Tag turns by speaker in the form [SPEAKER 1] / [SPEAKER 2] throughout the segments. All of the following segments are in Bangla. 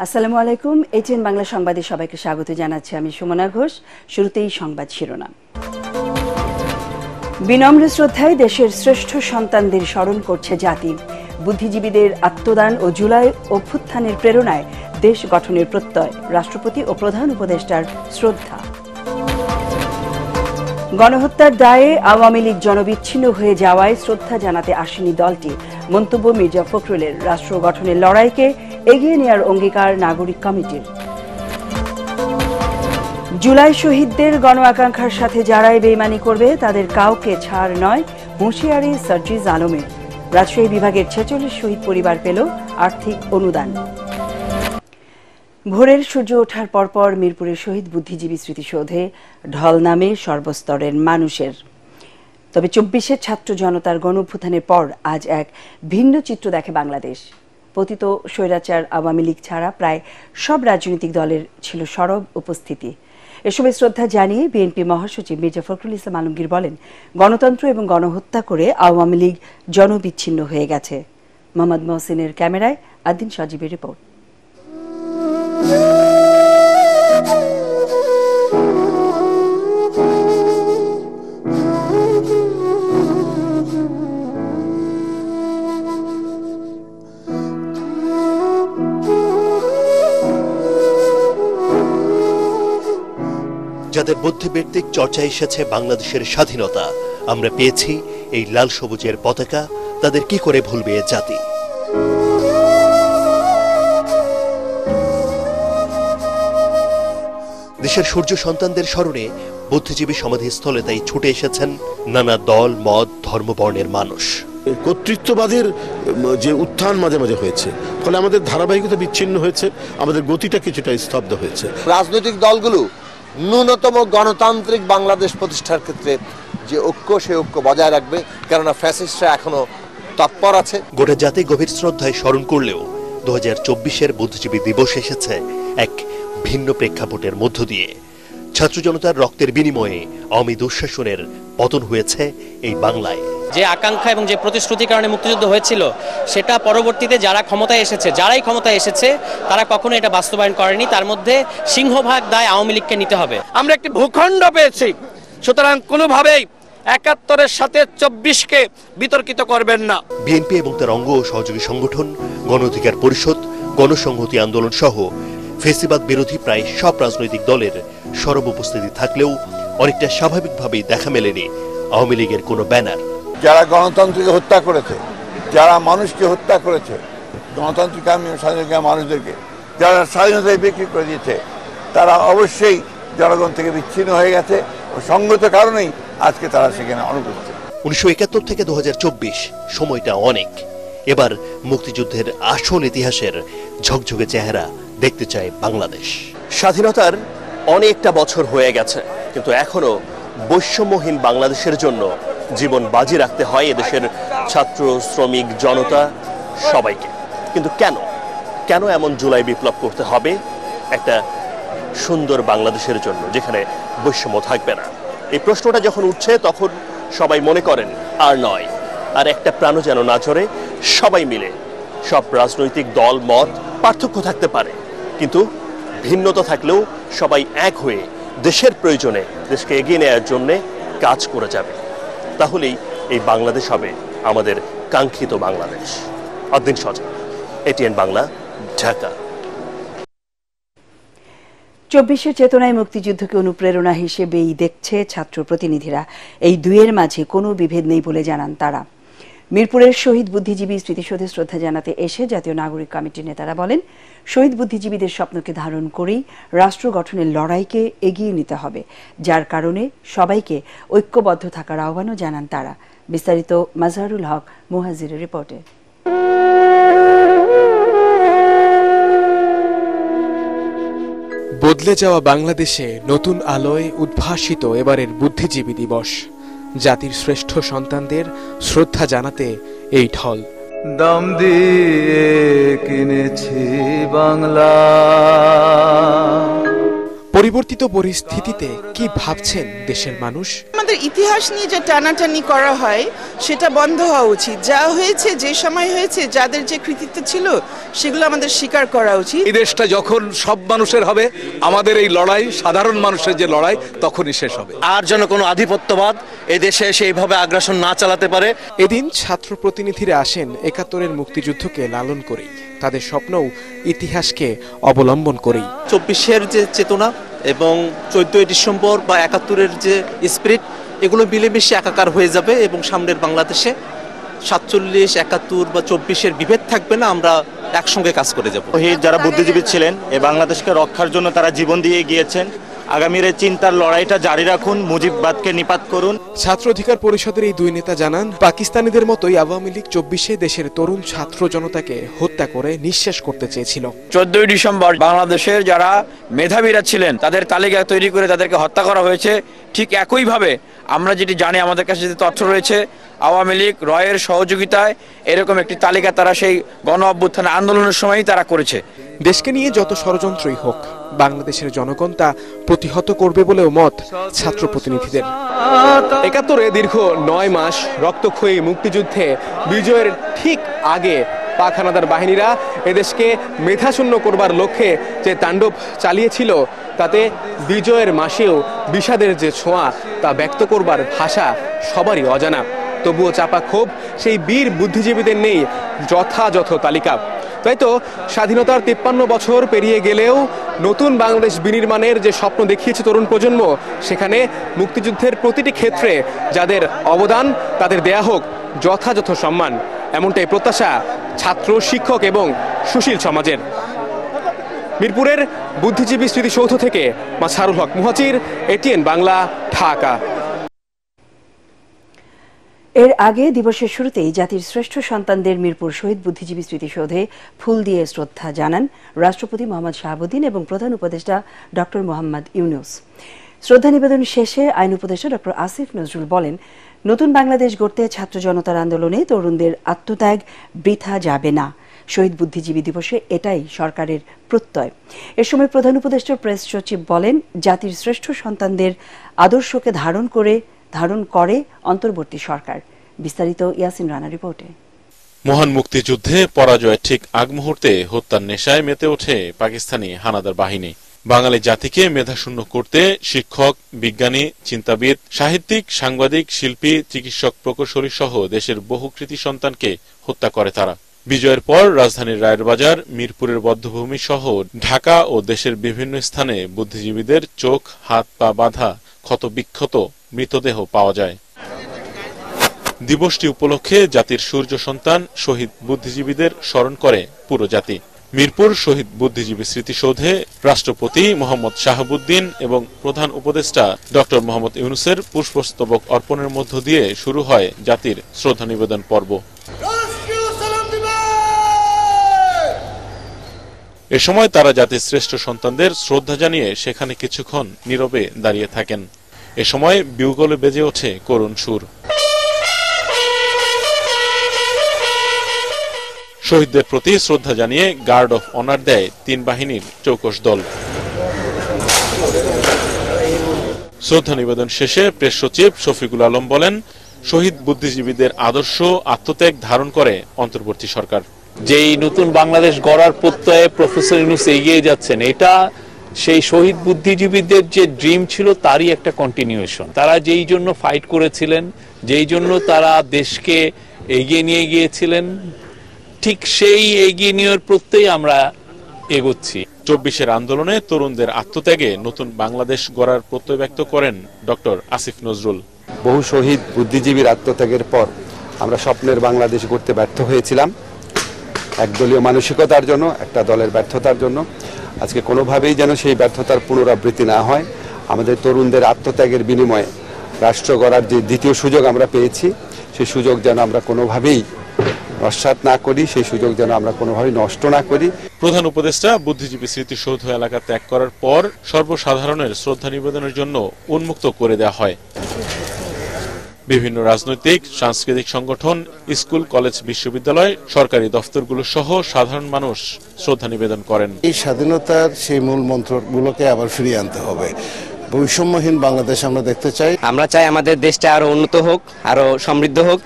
[SPEAKER 1] আসসালামু আলাইকুম। এটিএন বাংলা সংবাদে সবাইকে স্বাগত জানাচ্ছি আমি সুমনা ঘোষ। শুরুতেই সংবাদ শিরোনাম। বিনম্র শ্রদ্ধায় দেশের শ্রেষ্ঠ সন্তানদের স্মরণ করছে জাতি। বুদ্ধিজীবীদের আত্মদান ও জুলাই অভ্যুত্থানের প্রেরণায় দেশ গঠনের প্রত্যয়, রাষ্ট্রপতি ও প্রধান উপদেষ্টার শ্রদ্ধা। গণহত্যার দায়ে আওয়ামী লীগ জনবিচ্ছিন্ন হয়ে যাওয়ায় শ্রদ্ধা জানাতে আসেনি দলটি। মন্তব্য মির্জা ফখরুলের। রাষ্ট্র গঠনের লড়াইকে এগিয়ে নেওয়ার অঙ্গীকার নাগরিক কমিটির। জুলাই শহীদদের গণ আকাঙ্ক্ষার সাথে যারাই বেইমানি করবে তাদের কাউকে ছাড় নয়, হুঁশিয়ারি সার্জিস আলমের। রাজশাহী বিভাগের 46 শহীদ পরিবার পেল আর্থিক অনুদান। ভোরের সূর্য ওঠার পরপর মিরপুরের শহীদ বুদ্ধিজীবী স্মৃতিসৌধে ঢল নামে সর্বস্তরের মানুষের। তবে 24-এর ছাত্র জনতার গণঅভ্যুত্থানের পর আজ এক ভিন্ন চিত্র দেখে বাংলাদেশ। পতিত স্বৈরাচার আওয়ামী লীগ ছাড়া প্রায় সব রাজনৈতিক দলের ছিল সরব উপস্থিতি। এসবে শ্রদ্ধা জানিয়ে বিএনপি মহাসচিব মির্জা ফখরুল ইসলাম আলমগীর বলেন, গণতন্ত্র এবং গণহত্যা করে আওয়ামী লীগ জনবিচ্ছিন্ন হয়ে গেছে। মোহাম্মদ মহসিনের ক্যামেরায় আদিন সজীবের রিপোর্ট।
[SPEAKER 2] যাদের বুদ্ধিবৃত্তিক চর্চায় এসেছে বাংলাদেশের স্বাধীনতা, আমরা পেয়েছি এই লাল সবুজের পতাকা, তাদের কি করে ভুলবে জাতি। দেশের সূর্য সন্তানদের স্মরণে বুদ্ধিজীবী সমাধিস্থলে তাই ছুটে এসেছেন নানা দল, মত, ধর্মবর্ণের মানুষ।
[SPEAKER 3] কর্তৃত্ববাদের যে উত্থান মাঝে মাঝে হয়েছে, ফলে আমাদের ধারাবাহিকতা বিচ্ছিন্ন হয়েছে, আমাদের গতিটা কিছুটা স্তব্ধ হয়েছে।
[SPEAKER 4] রাজনৈতিক দলগুলো ন্যূনতম গণতান্ত্রিক বাংলাদেশ প্রতিষ্ঠার ক্ষেত্রে যে ঐক্য, সেই ঐক্য বজায় রাখবে, কেননা ফ্যাসিস্টরা এখনো তৎপর আছে।
[SPEAKER 2] গোটা জাতি গভীর শ্রদ্ধায় স্মরণ করলেও 2024-এর বুদ্ধিজীবী দিবস এসেছে এক ভিন্ন প্রেক্ষাপটের মধ্য দিয়ে। ছাত্র জনতার রক্তের বিনিময়ে আওয়ামী দুঃশাসনের পতন হয়েছে এই বাংলায়।
[SPEAKER 5] যে আকাঙ্ক্ষা এবং যে প্রতিশ্রুতির কারণে মুক্তিযুদ্ধ হয়েছিল, সেটা পরবর্তীতে যারাই ক্ষমতায় এসেছে তারা কখনো এটা বাস্তবায়ন করেনি। তার মধ্যে সিংহভাগ দায় আওয়ামী লীগকে নিতে হবে।
[SPEAKER 6] আমরা একটি ভূখণ্ড পেয়েছি, সুতরাং কোনোভাবেই 71-এর সাথে 24-কে বিতর্কিত করবেন না।
[SPEAKER 2] বিএনপি এবং তার অঙ্গ ও সহযোগী সংগঠন, গণ অধিকার পরিষদ, গণসংহতি আন্দোলন সহ ফেসিবাদ বিরোধী প্রায় সব রাজনৈতিক দলের সরব উপস্থিতি থাকলেও অনেকটা স্বাভাবিকভাবেই দেখা মেলেনি আওয়ামী লীগের কোনো ব্যানার।
[SPEAKER 7] যারা গণতন্ত্রকে হত্যা করেছে, যারা মানুষকে হত্যা করেছে, গণতান্ত্রিক স্বাধীনতা মানুষদেরকে যারা স্বাধীনতায় বিক্রি করে দিয়েছে, তারা অবশ্যই জনগণ থেকে বিচ্ছিন্ন হয়ে গেছে ও সঙ্গত কারণেই আজকে তারা সেখানে অনুপস্থিত।
[SPEAKER 2] 1971 থেকে 2024 সময়টা অনেক। এবার মুক্তিযুদ্ধের আসল ইতিহাসের ঝকঝকে চেহারা দেখতে চায় বাংলাদেশ। স্বাধীনতার অনেকটা বছর হয়ে গেছে, কিন্তু এখনো বৈষম্যহীন বাংলাদেশের জন্য জীবন বাজি রাখতে হয় এদেশের ছাত্র, শ্রমিক, জনতা সবাইকে। কিন্তু কেন এমন জুলাই বিপ্লব করতে হবে একটা সুন্দর বাংলাদেশের জন্য, যেখানে বৈষম্য থাকবে না? এই প্রশ্নটা যখন উঠছে তখন সবাই মনে করেন আর নয়, আর একটা প্রাণও যেন না ঝরে। সবাই মিলে, সব রাজনৈতিক দল, মত, পার্থক্য থাকতে পারে, কিন্তু ভিন্নতা থাকলেও সবাই এক হয়ে দেশের প্রয়োজনে দেশকে এগিয়ে নেওয়ার জন্য কাজ করে যাবে। তাহলেই এই বাংলাদেশ হবে আমাদের কাঙ্ক্ষিত বাংলাদেশ। আদিন সজীব, এটিএন বাংলা, ঢাকা।
[SPEAKER 1] 24-এর চেতনায় মুক্তিযুদ্ধকে অনুপ্রেরণা হিসেবেই দেখছে ছাত্র প্রতিনিধিরা। এই দুইয়ের মাঝে কোনো বিভেদ নেই বলে জানান তারা। মিরপুরের শহীদ বুদ্ধিজীবী স্মৃতিসৌধে শ্রদ্ধা জানাতে এসে জাতীয় নাগরিক কমিটির নেতারা বলেন, শহীদ বুদ্ধিজীবীদের স্বপ্নকে ধারণ করেই রাষ্ট্র গঠনের লড়াইকে এগিয়ে নিতে হবে, যার কারণে সবাইকে ঐক্যবদ্ধ থাকার আহ্বানও জানান তারা। বিস্তারিত মাজহারুল হক মুহাজিরের রিপোর্টে।
[SPEAKER 8] বদলে যাওয়া বাংলাদেশে নতুন আলোয় উদ্ভাসিত এবারের বুদ্ধিজীবী দিবস। জাতির শ্রেষ্ঠ সন্তানদের শ্রদ্ধা জানাতে এই ঢল।
[SPEAKER 9] দাম দিয়ে কিনেছি বাংলা।
[SPEAKER 8] পরিবর্তিত পরিস্থিতিতে কি ভাবছেন দেশের মানুষ?
[SPEAKER 9] আমাদের ইতিহাস নিয়ে যে টানাটানি করা হয় সেটা বন্ধ হওয়া উচিত। যা হয়েছে, যে সময় হয়েছে, যাদের যে কৃতিত্ব ছিল সেগুলো আমাদের স্বীকার করা উচিত।
[SPEAKER 10] এই দেশটা যখন সব মানুষের হবে, আমাদের এই লড়াই, সাধারণ মানুষের যে লড়াই, তখনই শেষ হবে।
[SPEAKER 2] আর যেন কোনো আধিপত্যবাদ এই দেশে এসে এইভাবে আগ্রাসন না চালাতে পারে।
[SPEAKER 8] এদিন ছাত্র প্রতিনিধিরা আসেন ৭১-এর মুক্তিযুদ্ধকে লালন করেই, তাদের স্বপ্নও ইতিহাসকে অবলম্বন করেই।
[SPEAKER 11] ২৪-এর যে চেতনা এবং ১৪ই ডিসেম্বর বা ৭১-এর যে স্পিরিট, এগুলো মিলেমিশে একাকার হয়ে যাবে এবং সামনের বাংলাদেশে ৪৭, ৭১ বা ২৪-এর বিভেদ থাকবে না। আমরা একসঙ্গে কাজ করে যাব।
[SPEAKER 12] যারা বুদ্ধিজীবী ছিলেন, এই বাংলাদেশকে রক্ষার জন্য তারা জীবন দিয়ে গিয়েছেন। আগামীর এই চিন্তার লড়াইটা জারি রাখুন, মুজিববাদকে নিপাত করুন।
[SPEAKER 8] ছাত্র অধিকার পরিষদের এই দুই নেতা জানান, পাকিস্তানিদের মতোই আওয়ামী লীগ ২৪-এ দেশের তরুণ ছাত্র জনতাকে হত্যা করে নিঃশেষ করতে চেয়েছিল।
[SPEAKER 13] ১৪ই ডিসেম্বর বাংলাদেশের যারা মেধাবীরা ছিলেন তাদের তালিকা তৈরি করে তাদেরকে হত্যা করা হয়েছে। ঠিক একইভাবে আমরা যেটি জানি, আমাদের কাছে যে তথ্য রয়েছে, আওয়ামী লীগ রয়ের সহযোগিতায় এরকম একটি তালিকা তারা সেই গণ অভ্যুত্থান আন্দোলনের সময়ই তারা করেছে।
[SPEAKER 8] দেশকে নিয়ে যত ষড়যন্ত্রই হোক, বাংলাদেশের জনগণ তা প্রতিহত করবে বলেও মত ছাত্র প্রতিনিধিদের। ৭১-এ দীর্ঘ ৯ মাস রক্তক্ষয়ী মুক্তিযুদ্ধে বিজয়ের ঠিক আগে পাক হানাদার বাহিনীরা এদেশকে মেধাশূন্য করবার লক্ষ্যে যে তাণ্ডব চালিয়েছিল, তাতে বিজয়ের মাসেও বিষাদের যে ছোঁয়া তা ব্যক্ত করবার ভাষা সবারই অজানা। তবুও চাপা ক্ষোভ সেই বীর বুদ্ধিজীবীদের নেই যথাযথ তালিকা। তাই তো স্বাধীনতার ৫৩ বছর পেরিয়ে গেলেও নতুন বাংলাদেশ বিনির্মাণের যে স্বপ্ন দেখিয়েছে তরুণ প্রজন্ম, সেখানে মুক্তিযুদ্ধের প্রতিটি ক্ষেত্রে যাদের অবদান তাদের দেয়া হোক যথাযথ সম্মান, এমনটাই প্রত্যাশা ছাত্র, শিক্ষক এবং সুশীল সমাজের। মিরপুরের বুদ্ধিজীবী স্মৃতিসৌধ থেকে মাসহারুল হক মুহাজির, এটিএন বাংলা, ঢাকা।
[SPEAKER 1] এর আগে দিবসের শুরুতেই জাতির শ্রেষ্ঠ সন্তানদের মিরপুর শহীদ বুদ্ধিজীবী স্মৃতিসৌধে ফুল দিয়ে শ্রদ্ধা জানান রাষ্ট্রপতি মোহাম্মদ শাহাবুদ্দিন এবং প্রধান উপদেষ্টা ডক্টর মোহাম্মদ ইউনূস। শ্রদ্ধা নিবেদন শেষে আইন উপদেষ্টা ডক্টর আসিফ নজরুল বলেন, নতুন বাংলাদেশ গড়তে ছাত্র জনতার আন্দোলনে তরুণদের আত্মত্যাগ বৃথা যাবে না। শহীদ বুদ্ধিজীবী দিবসে এটাই সরকারের প্রত্যয়। এ সময় প্রধান উপদেষ্টার প্রেস সচিব বলেন, জাতির শ্রেষ্ঠ সন্তানদের আদর্শকে ধারণ করে অন্তর্বর্তী সরকার। বিস্তারিত ইয়াসিন রানা রিপোর্টে।
[SPEAKER 14] মহান মুক্তিযুদ্ধে পরাজয়ের ঠিক আগ মুহূর্তে হত্যার নেশায় মেতে ওঠে পাকিস্তানি হানাদার বাহিনী। বাঙালি জাতিকে মেধাশূন্য করতে শিক্ষক, বিজ্ঞানী, চিন্তাবিদ, সাহিত্যিক, সাংবাদিক, শিল্পী, চিকিৎসক, প্রকৌশলী সহ দেশের বহু কৃতি সন্তানকে হত্যা করে তারা। বিজয়ের পর রাজধানীর রায়ের বাজার, মিরপুরের বধ্যভূমি সহ ঢাকা ও দেশের বিভিন্ন স্থানে বুদ্ধিজীবীদের চোখ, হাত, পা বাঁধা ক্ষত বিক্ষত মৃতদেহ পাওয়া যায়। দিবসটি উপলক্ষে জাতির সূর্য সন্তান শহীদ বুদ্ধিজীবীদের স্মরণ করে পুরো জাতি। মিরপুর শহীদ বুদ্ধিজীবী স্মৃতিসৌধে রাষ্ট্রপতি মোহাম্মদ শাহাবুদ্দিন এবং প্রধান উপদেষ্টা ডক্টর মোহাম্মদ ইউনূসের পুষ্পস্তবক অর্পণের মধ্য দিয়ে শুরু হয় জাতির শ্রদ্ধা নিবেদন পর্ব। এ সময় তারা জাতির শ্রেষ্ঠ সন্তানদের শ্রদ্ধা জানিয়ে সেখানে কিছুক্ষণ নীরবে দাঁড়িয়ে থাকেন। এ সময় বিউগলে বেজে ওঠে করুণ সুর। শহীদদের প্রতি শ্রদ্ধা জানিয়ে গার্ড অফ অনার দেয় ৩ বাহিনীর চৌকস দল। শ্রদ্ধা নিবেদন শেষে প্রেস সচিব শফিকুল আলম বলেন, শহীদ বুদ্ধিজীবীদের আদর্শ আত্মত্যাগ ধারণ করে অন্তর্বর্তী সরকার।
[SPEAKER 15] যেই নতুন বাংলাদেশ গড়ার প্রত্যয়ে প্রফেসর ইউনূস এগিয়ে যাচ্ছেন, এটা সেই শহীদ বুদ্ধিজীবীদের যে ড্রিম ছিল তারই একটা কন্টিনিউয়েশন। তারা যেই জন্য ফাইট করেছিলেন, যেই জন্য তারা দেশকে এগিয়ে নিয়ে গিয়েছিলেন, ঠিক সেই এগিয়ে নেওয়ার প্রত্যেই আমরা এগোচ্ছি।
[SPEAKER 14] ২৪-এর আন্দোলনে তরুণদের আত্মত্যাগে নতুন বাংলাদেশ গড়ার প্রত্যয় ব্যক্ত করেন ডক্টর আসিফ নজরুল।
[SPEAKER 16] বহু শহীদ বুদ্ধিজীবীর আত্মত্যাগের পর আমরা স্বপ্নের বাংলাদেশ গড়তে ব্যর্থ হয়েছিলাম, একদলীয় মানসিকতার জন্য, একটা দলের ব্যর্থতার জন্য। আজকে কোনোভাবেই যেন সেই ব্যর্থতার পুনরাবৃত্তি না হয়। আমাদের তরুণদের আত্মত্যাগের বিনিময়ে রাষ্ট্র গড়ার যে দ্বিতীয় সুযোগ আমরা পেয়েছি, সেই সুযোগ যেন আমরা কোনোভাবেই নস্যাৎ না করি, সেই সুযোগ যেন আমরা কোনোভাবেই নষ্ট না করি।
[SPEAKER 14] প্রধান উপদেষ্টা বুদ্ধিজীবী স্মৃতিসৌধ এলাকা ত্যাগ করার পর সর্বসাধারণের শ্রদ্ধা নিবেদনের জন্য উন্মুক্ত করে দেওয়া হয়। বিভিন্ন রাজনৈতিক সাংস্কৃতিক সংগঠন, স্কুল, কলেজ, বিশ্ববিদ্যালয়, সরকারি দফতরগুলো সহ সাধারণ মানুষ শ্রদ্ধা নিবেদন করেন।
[SPEAKER 3] এই স্বাধীনতার সেই মূল মন্ত্রগুলোকে আবার ফিরিয়ে আনতে হবে। বৈষম্যহীন বাংলাদেশ আমরা দেখতে চাই।
[SPEAKER 17] আমরা চাই আমাদের দেশটা আরো উন্নত হোক, আরো সমৃদ্ধ হোক।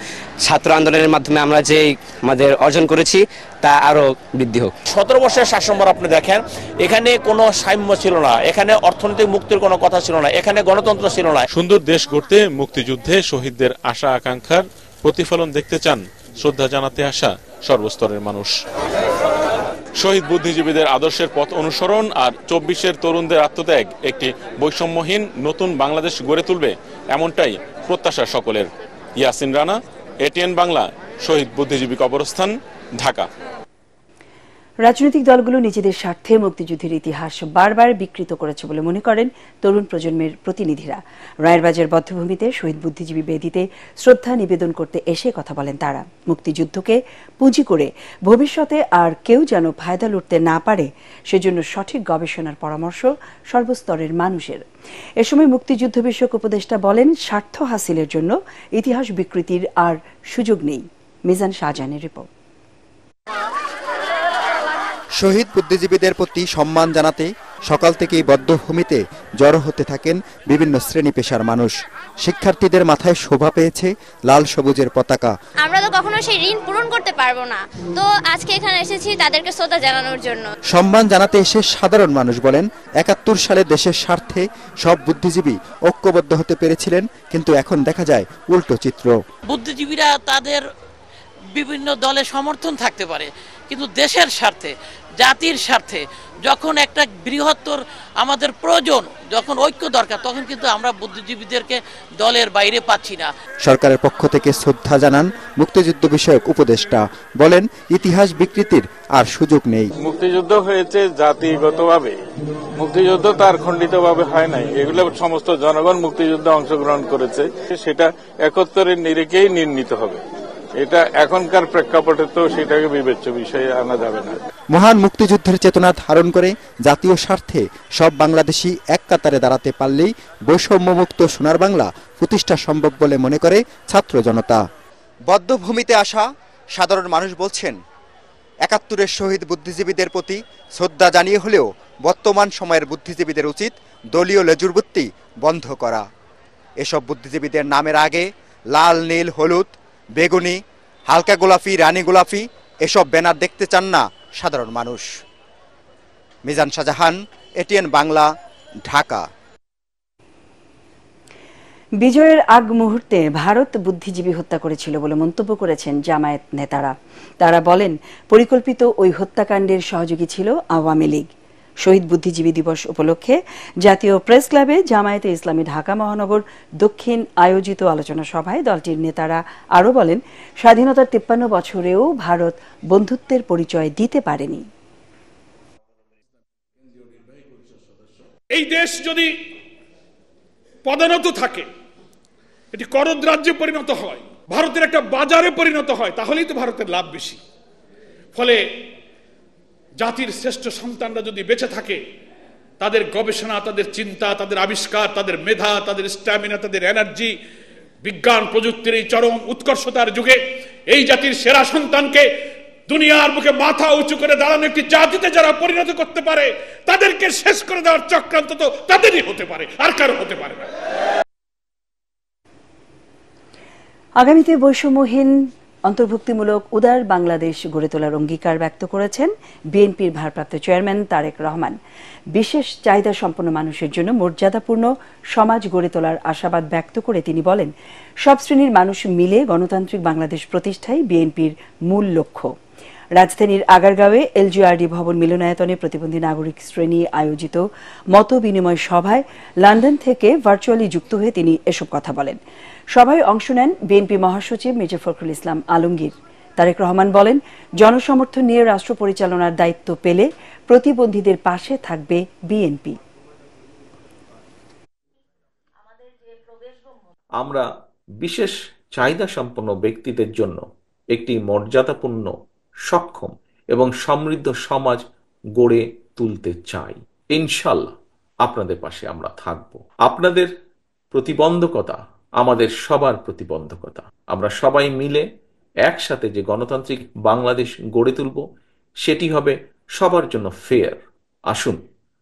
[SPEAKER 17] ছাত্র আন্দোলনের মাধ্যমে আমরা যে আমাদের অর্জন করেছি তা আরো বৃদ্ধি হোক।
[SPEAKER 18] 17 বছরের শাসনভার আপনি দেখেন, এখানে কোনো সাম্য ছিল না, এখানে অর্থনৈতিক মুক্তির কোনো কথা ছিল না, এখানে গণতন্ত্র ছিল না।
[SPEAKER 14] সুন্দর দেশ গড়তে মুক্তিযুদ্ধে শহীদদের আশা আকাঙ্ক্ষার প্রতিফলন দেখতে চান শ্রদ্ধা জানাতে আসা সর্বস্তরের মানুষ। শহীদ বুদ্ধিজীবীদের আদর্শের পথ অনুসরণ আর 24-এর তরুণদের আত্মত্যাগ একটি বৈষম্যহীন নতুন বাংলাদেশ গড়ে তুলবে, এমনটাই প্রত্যাশা সকলের। ইয়াসিন রানা, এটিএন বাংলা, শহীদ বুদ্ধিজীবী কবরস্থান, ঢাকা।
[SPEAKER 1] রাজনৈতিক দলগুলো নিজেদের স্বার্থে মুক্তিযুদ্ধের ইতিহাস বারবার বিকৃত করেছে বলে মনে করেন তরুণ প্রজন্মের প্রতিনিধিরা। রায়েরবাজার বধ্যভূমিতে শহীদ বুদ্ধিজীবী বেদিতে শ্রদ্ধা নিবেদন করতে এসে কথা বলেন তারা। মুক্তিযুদ্ধকে পুঁজি করে ভবিষ্যতে আর কেউ যেন ফায়দা লুটতে না পারে, সেজন্য সঠিক গবেষণার পরামর্শ সর্বস্তরের মানুষের। এ সময় মুক্তিযুদ্ধ বিষয়ক উপদেষ্টা বলেন, স্বার্থ হাসিলের জন্য ইতিহাস বিকৃতির আর সুযোগ নেই। মিজান শাহজাহানের রিপোর্ট।
[SPEAKER 19] শহীদ বুদ্ধিজীবীদের প্রতি সম্মান জানাতে সকাল থেকেই বধ্যভূমিতে জড়ো হতে থাকেন বিভিন্ন শ্রেণী পেশার মানুষ। শিক্ষার্থীদের মাথায় শোভা পেয়েছে লাল সবুজের পতাকা।
[SPEAKER 20] আমরা তো কখনো সেই ঋণ পূরণ করতে পারবো না, তো আজকে এখানে এসেছি তাদেরকে শ্রদ্ধা জানানোর জন্য।
[SPEAKER 19] সম্মান জানাতে এসে সাধারণ মানুষ বলেন, ৭১ সালে দেশের স্বার্থে সব বুদ্ধিজীবী ঐক্যবদ্ধ হতে পেরেছিলেন, কিন্তু এখন দেখা যায় উল্টো চিত্র।
[SPEAKER 21] বুদ্ধিজীবীরা তাদের বিভিন্ন দলে সমর্থন থাকতে পারে, কিন্তু দেশের স্বার্থে, জাতির স্বার্থে যখন একটা বৃহত্তর আমাদের প্রয়োজন, যখন ঐক্য দরকার, তখন কিন্তু আমরা বুদ্ধিজীবীদেরকে দলের বাইরে পাচ্ছি না।
[SPEAKER 19] সরকারের পক্ষ থেকে শ্রদ্ধা জানান মুক্তিযুদ্ধ বিষয়ক উপদেষ্টা, বলেন ইতিহাস বিকৃতির আর সুযোগ নেই।
[SPEAKER 22] মুক্তিযুদ্ধ হয়েছে জাতিগতভাবে, মুক্তিযুদ্ধ তার খণ্ডিতভাবে হয় নাই। এগুলো সমস্ত জনগণ মুক্তিযুদ্ধে অংশগ্রহণ করেছে, সেটা ৭১-এর নিরিখেই নির্ণীত হবে। এটা এখনকার প্রেক্ষাপটে তো সেটাকে বিবেচ্য বিষয়ে আনা যাবে না।
[SPEAKER 19] মহান মুক্তিযুদ্ধের চেতনা ধারণ করে জাতীয় স্বার্থে সব বাংলাদেশি এক কাতারে দাঁড়াতে পারলেই বৈষম্যমুক্ত সোনার বাংলা প্রতিষ্ঠা সম্ভব বলে মনে করে ছাত্র জনতা। বদ্ধভূমিতে আসা সাধারণ মানুষ বলছেন, ৭১-এর শহীদ বুদ্ধিজীবীদের প্রতি শ্রদ্ধা জানিয়ে হলেও বর্তমান সময়ের বুদ্ধিজীবীদের উচিত দলীয় লেজুরবৃত্তি বন্ধ করা। এসব বুদ্ধিজীবীদের নামের আগে লাল, নীল, হলুদ, বেগুনি, হালকা গোলাপি, রানী গোলাপি এসব ব্যানার দেখতে চান না সাধারণ মানুষ। মিজান শাহজাহান, এটিএন বাংলা, ঢাকা।
[SPEAKER 1] বিজয়ের আগ মুহূর্তে ভারত বুদ্ধিজীবী হত্যা করেছিল বলে মন্তব্য করেছেন জামায়াত নেতারা। তারা বলেন, পরিকল্পিত ওই হত্যাকাণ্ডের সহযোগী ছিল আওয়ামী লীগ। শহীদ বুদ্ধিজীবী দিবস উপলক্ষে জাতীয় প্রেস ক্লাবে জামায়াতে ইসলামী ঢাকা মহানগর দক্ষিণ আয়োজিত আলোচনা সভায় দলটির নেতারা আরও বলেন, স্বাধীনতার ৫৩ বছরেও ভারত বন্ধুত্বের পরিচয় দিতে পারেনি।
[SPEAKER 23] এই দেশ যদি পদানত থাকে, এটি করদ রাজ্যে পরিণত হয়, ভারতের একটা বাজারে পরিণত হয়, তাহলেই তো ভারতের লাভ বেশি। ফলে জাতির শ্রেষ্ঠ সন্তানরা যদি বেঁচে থাকে, তাদের গবেষণা, তাদের চিন্তা, তাদের আবিষ্কার, তাদের মেধা, তাদের স্ট্যামিনা, তাদের এনার্জি, বিজ্ঞান প্রযুক্তির এই চরম উৎকর্ষতার যুগে এই জাতির সেরা সন্তানকে দুনিয়ার বুকে মাথা উঁচু করে দাঁড়ানো একটি জাতিতে যারা পরিণত করতে পারে, তাদেরকে শেষ করে দেওয়ার চক্রান্ত তো তাদেরই হতে পারে, আর কারো হতে পারে না।
[SPEAKER 1] আগামীতে বৈষম্যহীন অন্তর্ভুক্তিমূলক উদার বাংলাদেশ গড়ে তোলার অঙ্গীকার ব্যক্ত করেছেন বিএনপির ভারপ্রাপ্ত চেয়ারম্যান তারেক রহমান। বিশেষ চাহিদা সম্পন্ন মানুষের জন্য মর্যাদাপূর্ণ সমাজ গড়ে তোলার আশাবাদ ব্যক্ত করে তিনি বলেন, সব শ্রেণীর মানুষ মিলে গণতান্ত্রিক বাংলাদেশ প্রতিষ্ঠাই বিএনপির মূল লক্ষ্য। রাজধানীর আগারগাঁওয়ে এলজিআরডি ভবন মিলনায়তনে প্রতিবন্ধী নাগরিক শ্রেণী আয়োজিত মত বিনিময় সভায় লন্ডন থেকে ভার্চুয়ালি যুক্ত হয়ে তিনি এসব কথা বলেন। সভায় অংশ নেন বিএনপি মহাসচিব মির্জা ফখরুল ইসলাম আলমগীর। তারেক রহমান বলেন, জনসমর্থন নিয়ে রাষ্ট্র পরিচালনার দায়িত্ব পেলে প্রতিবন্ধীদের পাশে থাকবে বিএনপি।
[SPEAKER 24] আমরা বিশেষ চাহিদা সম্পন্ন ব্যক্তিদের জন্য একটি মর্যাদাপূর্ণ, সক্ষম এবং সমৃদ্ধ সমাজ গড়ে তুলতে চাই। ইনশাআল্লাহ আপনাদের পাশে আমরা থাকব। আপনাদের প্রতিবন্ধকতা আমাদের সবার প্রতিবন্ধকতা। আমরা সবাই মিলে একসাথে যে গণতান্ত্রিক বাংলাদেশ গড়ে তুলব সেটি হবে সবার জন্য ফেয়ার। আসুন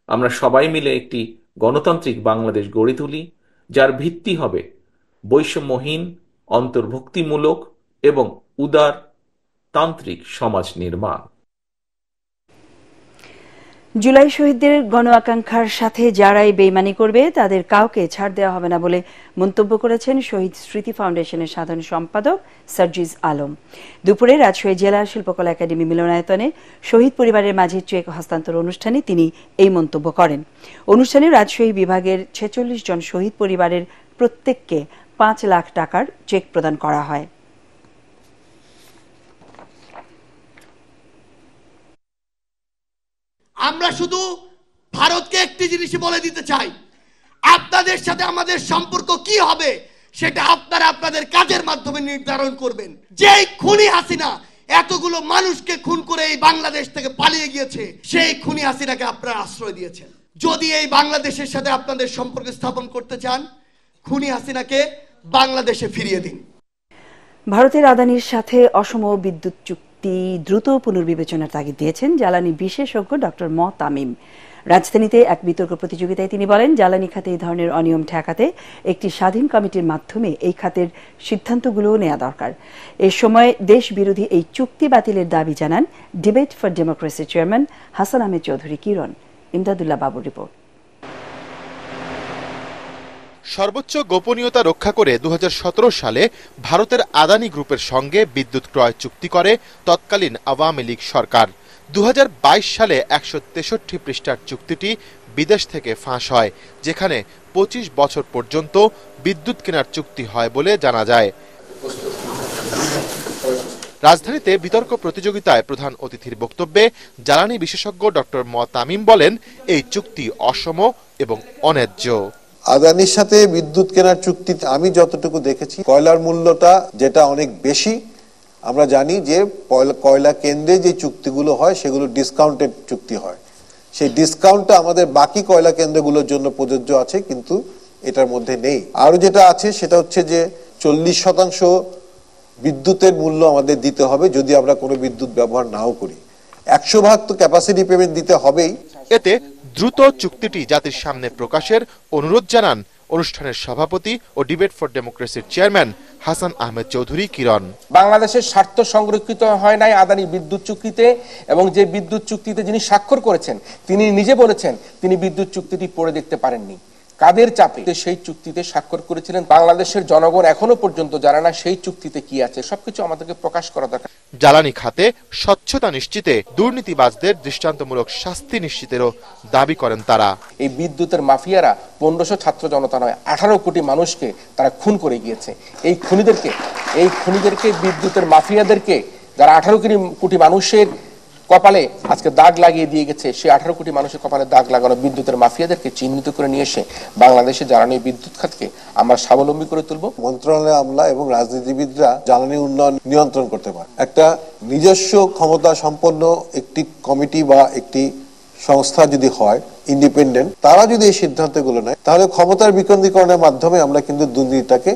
[SPEAKER 24] আমরা সবাই মিলে একটি গণতান্ত্রিক বাংলাদেশ গড়ে তুলি, যার ভিত্তি হবে বৈষম্যহীন, অন্তর্ভুক্তিমূলক এবং উদার তান্ত্রিক সমাজ নির্মাণ।
[SPEAKER 1] জুলাই শহীদদের গণ আকাঙ্ক্ষার সাথে যারাই বেইমানি করবে তাদের কাউকে ছাড় দেওয়া হবে না বলে মন্তব্য করেছেন শহীদ স্মৃতি ফাউন্ডেশনের সাধারণ সম্পাদক সার্জিস আলম। দুপুরে রাজশাহী জেলা শিল্পকলা একাডেমি মিলনায়তনে শহীদ পরিবারের মাঝে চেক হস্তান্তর অনুষ্ঠানে তিনি এই মন্তব্য করেন। অনুষ্ঠানে রাজশাহী বিভাগের ৪৬ জন শহীদ পরিবারের প্রত্যেককে ৫ লাখ টাকার চেক প্রদান করা হয়।
[SPEAKER 4] আমরা শুধু ভারতকে একটি জিনিসই বলে দিতে চাই, আপনাদের সাথে আমাদের সম্পর্ক কি হবে সেটা আপনারা আপনাদের কাজের মাধ্যমে নির্ধারণ করবেন। যেই খুনি হাসিনা এতগুলো মানুষকে খুন করে এই বাংলাদেশ থেকে পালিয়ে গিয়েছে, সেই খুনি হাসিনাকে আপনারা আশ্রয় দিয়েছেন। যদি এই বাংলাদেশের সাথে আপনাদের সম্পর্ক স্থাপন করতে চান, খুনি হাসিনাকে বাংলাদেশে ফিরিয়ে দিন।
[SPEAKER 1] ভারতের আদানির সাথে অসম বিদ্যুৎ চুক্তি দ্রুত পুনর্বিবেচনার তাগিদ দিয়েছেন জ্বালানি বিশেষজ্ঞ ডক্টর ম তামিম। রাজধানীতে এক বিতর্ক প্রতিযোগিতায় তিনি বলেন, জ্বালানি খাতে এই ধরনের অনিয়ম ঠেকাতে একটি স্বাধীন কমিটির মাধ্যমে এই খাতের সিদ্ধান্তগুলোও নেওয়া দরকার। এ সময় দেশ বিরোধী এই চুক্তি বাতিলের দাবি জানান ডিবেট ফর ডেমোক্রেসির চেয়ারম্যান হাসান আহমেদ চৌধুরী কিরণ। ইমদাদুল্লাহ বাবুর রিপোর্ট।
[SPEAKER 5] সর্বোচ্চ গোপনীয়তা রক্ষা করে ২০১৭ সালে ভারতের আদানি গ্রুপের সঙ্গে বিদ্যুৎ ক্রয় চুক্তি করে তৎকালীন আওয়ামী লীগ সরকার। ২০২২ সালে ১৬৩ পৃষ্ঠার চুক্তিটি বিদেশ থেকে ফাঁস হয়, যেখানে ২৫ বছর পর্যন্ত বিদ্যুৎ কেনার চুক্তি হয় বলে জানা যায়। রাজধানীতে বিতর্ক প্রতিযোগিতায় প্রধান অতিথির বক্তব্যে জ্বালানি বিশেষজ্ঞ ডক্টর ম তামিম বলেন, এই চুক্তি অসম এবং অন্যায্য।
[SPEAKER 6] আদানির সাথে বিদ্যুৎ কেনার চুক্তিতে আমি যতটুকু দেখেছি, কয়লার মূল্যটা যেটা অনেক বেশি। আমরা জানি যে কয়লা কেন্দ্রে যে চুক্তিগুলো হয় সেগুলো ডিসকাউন্টেড চুক্তি হয়। সেই ডিসকাউন্টটা আমাদের বাকি কয়লা কেন্দ্রগুলোর জন্য প্রযোজ্য আছে, কিন্তু এটার মধ্যে নেই। আরো যেটা আছে সেটা হচ্ছে যে 40% বিদ্যুতের মূল্য আমাদের দিতে হবে যদি আমরা কোনো বিদ্যুৎ ব্যবহার নাও করি। 100% তো ক্যাপাসিটি পেমেন্ট দিতে হবেই।
[SPEAKER 5] এতে দ্রুত চুক্তিটি জাতির সামনে প্রকাশের অনুরোধ জানান অনুষ্ঠানের সভাপতি ও ডিবেট ফর ডেমোক্রেসির চেয়ারম্যান হাসান আহমেদ চৌধুরী কিরণ।
[SPEAKER 7] বাংলাদেশের স্বার্থ সংরক্ষিত হয় নাই আদানি বিদ্যুৎ চুক্তিতে, এবং যে বিদ্যুৎ চুক্তিতে যিনি স্বাক্ষর করেছেন তিনি নিজে বলেছেন তিনি বিদ্যুৎ চুক্তিটি পড়ে দেখতে পারেননি। কাদের চাপে সেই চুক্তিতে স্বাক্ষর করেছিলেন বাংলাদেশের জনগণ এখনো পর্যন্ত জানে না সেই চুক্তিতে কি আছে। সবকিছু আমাদেরকে প্রকাশ করা দরকার।
[SPEAKER 5] জ্বালানি খাতে স্বচ্ছতা নিশ্চিতে দুর্নীতিবাজদের দৃষ্টান্তমূলক শাস্তি নিশ্চিতেরও দাবি করেন তারা।
[SPEAKER 7] এই বিদ্যুতের মাফিয়ারা 1500 ছাত্র জনতা নয় 18 কোটি মানুষকে তারা খুন করে গিয়েছে। এই খুনিদেরকে বিদ্যুতের মাফিয়াদেরকে যারা 18 কোটি মানুষের কপালে আজকে দাগ লাগিয়ে দিয়ে গেছে, সেই 18 কোটি মানুষের কপালে দাগ লাগানো বিদ্যুতের মাফিয়াদেরকে চিহ্নিত করে নিয়ে এসে বাংলাদেশে জ্বালানি বিদ্যুৎ খাতকে আমরা স্বাবলম্বী করে তুলব।
[SPEAKER 6] মন্ত্রণালয় আমলা এবং রাজনীতিবিদরা জ্বালানি উন্নয়ন নিয়ন্ত্রণ করতে পারে। একটা নিজস্ব ক্ষমতা সম্পন্ন একটি কমিটি বা একটি সংস্থা যদি হয় ইন্ডিপেন্ডেন্ট, তারা যদি এই সিদ্ধান্তগুলো নেয় তাহলে ক্ষমতার বিকেন্দ্রীকরণের মাধ্যমে আমরা কিন্তু দুর্নীতিটাকে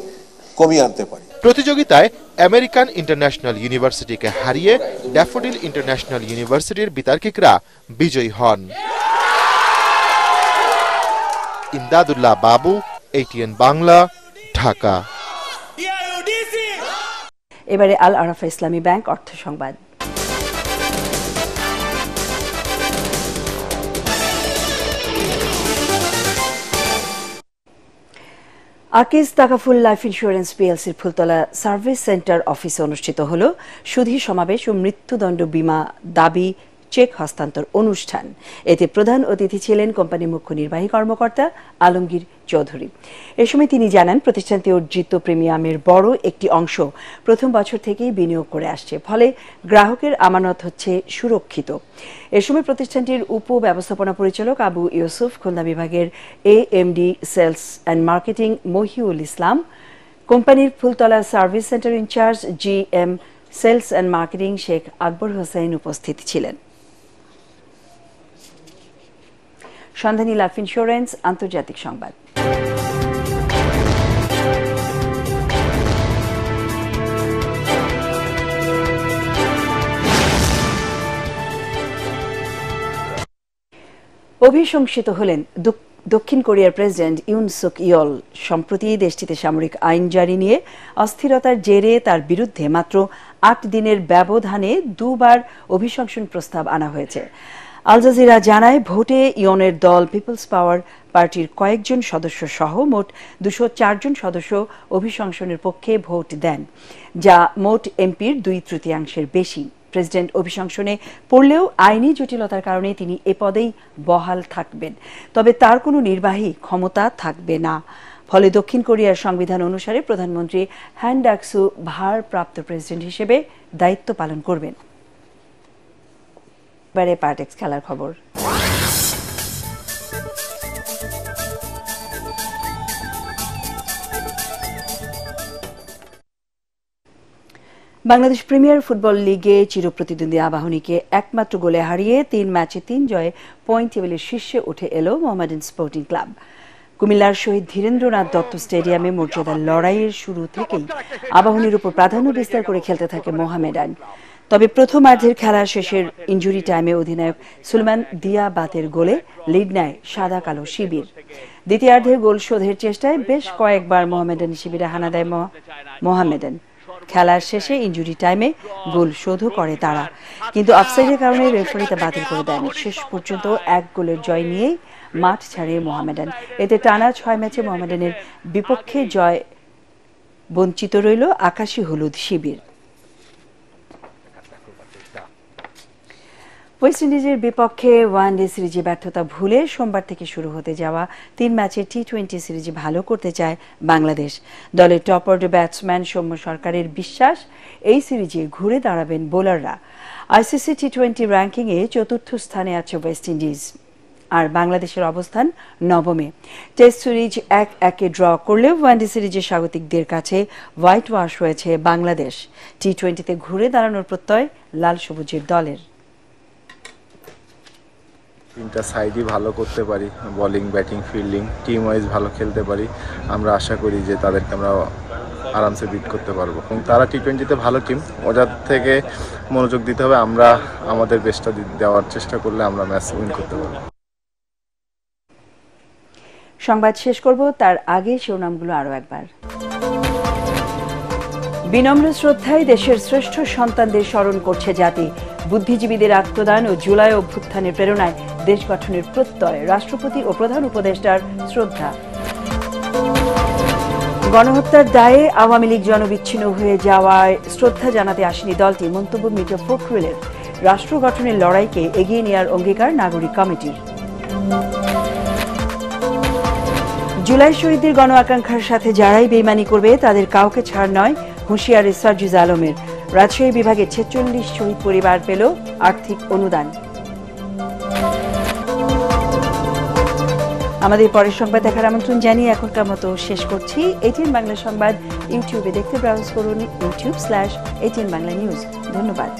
[SPEAKER 6] কমিয়ে আনতে পারি।
[SPEAKER 5] প্রতিযোগিতায় আমেরিকান ইন্টারন্যাশনাল ইউনিভার্সিটিকে হারিয়ে ড্যাফোডিল ইন্টারন্যাশনাল ইউনিভার্সিটির বিতার্কিকরা বিজয়ী হন। ইমদাদুল্লাহ বাবু, ATN বাংলা, ঢাকা।
[SPEAKER 1] এবারে আল আরাফা ইসলামী ব্যাংক অর্থ সংবাদ। আকিজ তাকাফুল লাইফ ইন্স্যুরেন্স পিএলসির ফুলতলা সার্ভিস সেন্টার অফিসে অনুষ্ঠিত হল সুধী সমাবেশ ও মৃত্যুদণ্ড বীমা দাবি চেক হস্তান্তর অনুষ্ঠান। এতে প্রধান অতিথি ছিলেন কোম্পানির মুখ্য নির্বাহী কর্মকর্তা আলমগীর চৌধুরী। এ সময় তিনি জানান, প্রতিষ্ঠানটি অর্জিত প্রিমিয়ামের বড় একটি অংশ প্রথম বছর থেকেই বিনিয়োগ করে আসছে, ফলে গ্রাহকের আমানত হচ্ছে সুরক্ষিত। এ সময় প্রতিষ্ঠানটির উপ ব্যবস্থাপনা পরিচালক আবু ইউসুফ, খুলনা বিভাগের AMD sales and marketing Mohiul Islam, কোম্পানির Fultala service centre incharge GM sales and marketing Sheikh Akbar Hossain উপস্থিত ছিলেন। সন্ধানী লাইফ ইন্স্যুরেন্স আন্তর্জাতিক সংবাদ। অভিশংসিত হলেন দক্ষিণ কোরিয়ার প্রেসিডেন্ট ইউন সুক ইয়ল। সম্প্রতি দেশটিতে সামরিক আইন জারি নিয়ে অস্থিরতার জেরে তার বিরুদ্ধে মাত্র ৮ দিনের ব্যবধানে দুবার অভিশংসন প্রস্তাব আনা হয়েছে। আল জাজিরা জানায়, ভোটে ইয়নের দল পিপলস পাওয়ার পার্টির কয়েকজন সদস্য সহ মোট ২০৪ জন সদস্য অভিশংসনের পক্ষে ভোট দেন, যা মোট এমপির ২/৩ বেশি। প্রেসিডেন্ট অভিশংসনে পড়লেও আইনি জটিলতার কারণে তিনি এ পদেই বহাল থাকবেন, তবে তার কোনো নির্বাহী ক্ষমতা থাকবে না। ফলে দক্ষিণ কোরিয়ার সংবিধান অনুসারে প্রধানমন্ত্রী হ্যান ডাক-সু ভারপ্রাপ্ত প্রেসিডেন্ট হিসেবে দায়িত্ব পালন করবেন। এবারে পার্টেক্স খেলার খবর। বাংলাদেশ প্রিমিয়ার ফুটবল লিগে চিরপ্রতিদ্বন্দ্বী আবাহনীকে একমাত্র গোলে হারিয়ে ৩ ম্যাচে ৩ জয়ে পয়েন্ট টেবিলের শীর্ষে উঠে এল মোহামেডান স্পোর্টিং ক্লাব। কুমিল্লার শহীদ ধীরেন্দ্রনাথ দত্ত স্টেডিয়ামে মর্যাদার লড়াইয়ের শুরু থেকেই আবাহনীর উপর প্রাধান্য বিস্তার করে খেলতে থাকে মোহামেডান। তবে প্রথমার্ধের খেলা শেষের ইনজুরি টাইমে অধিনায়ক সুলেমান দিয়াবাতের গোলে লিড নেয় সাদা কালো শিবির। দ্বিতীয়ার্ধে গোল শোধের চেষ্টায় বেশ কয়েকবার মোহামেডান শিবিরে হানা দেয় মোহামেডান। খেলার শেষে ইনজুরি টাইমে গোল শোধও করে তারা, কিন্তু অফসাইডের কারণে রেফারি তা বাতিল করে দেন। শেষ পর্যন্ত ১ গোলের জয় নিয়েই মাঠ ছাড়ে মোহামেডান। এতে টানা ৬ ম্যাচে মোহামেডানের বিপক্ষে জয় বঞ্চিত রইল আকাশী হলুদ শিবির। ওয়েস্ট ইন্ডিজের বিপক্ষে ওয়ানডে সিরিজে ব্যর্থতা ভুলে সোমবার থেকে শুরু হতে যাওয়া ৩ ম্যাচের টি-20 সিরিজে ভালো করতে চায় বাংলাদেশ। দলের টপ অর্ডার ব্যাটসম্যান সৌম্য সরকারের বিশ্বাস, এই সিরিজে ঘুরে দাঁড়াবেন বোলাররা। আইসিসি টি-20 র্যাঙ্কিংয়ে ৪র্থ স্থানে আছে ওয়েস্ট ইন্ডিজ, আর বাংলাদেশের অবস্থান ৯মে। টেস্ট সিরিজ ১-১ ড্র করলেও ওয়ানডে সিরিজে স্বাগতিকদের কাছে হোয়াইট ওয়াশ হয়েছে বাংলাদেশ। টি-20তে ঘুরে দাঁড়ানোর প্রত্যয় লাল সবুজের দলের।
[SPEAKER 2] 3টা সাইডই ভালো করতে পারি, bowling, batting, fielding, team wise ভালো খেলতে পারি। আমরা আশা করি যে তাদেরকে আমরা আরামসে বিট করতে পারবো। এবং তারা টি-20তে ভালো টিম, ওদের থেকে মনোযোগ দিতে হবে। আমরা আমাদের বেস্টটা দেওয়ার চেষ্টা করলে আমরা ম্যাচ উইন করতে পারবো।
[SPEAKER 1] সংবাদ শেষ করব, তার আগে শিরোনামগুলো আরো একবার। বিনম্র শ্রদ্ধায় দেশের শ্রেষ্ঠ সন্তানদের স্মরণ করছে জাতি। বুদ্ধিজীবীদের আত্মদান ও জুলাই অভ্যুত্থানের প্রেরণায় দেশ গঠনের প্রত্যয়, রাষ্ট্রপতি ও প্রধান উপদেষ্টার শ্রদ্ধা। গণহত্যার দায়ে আওয়ামী লীগ জনবিচ্ছিন্ন হয়ে যাওয়ায় শ্রদ্ধা জানাতে আসেনি দলটি, মন্তব্য মির্জা ফখরুলের। রাষ্ট্র গঠনের লড়াইকে এগিয়ে নেওয়ার অঙ্গীকার নাগরিক কমিটির। জুলাই শহীদদের গণ আকাঙ্ক্ষার সাথে যারাই বেইমানি করবে তাদের কাউকে ছাড় নয়, হুঁশিয়ারি সার্জিজ আলমের। রাজশাহী বিভাগে ৪৬ শহীদ পরিবার পেল আর্থিক অনুদান। আমাদের পরের সংবাদ দেখার আমন্ত্রণ জানিয়ে এখনকার মতো শেষ করছি। এটিএন বাংলা সংবাদ ইউটিউবে দেখতে ব্রাউজ করুন youtube/ATN Bangla News। ধন্যবাদ।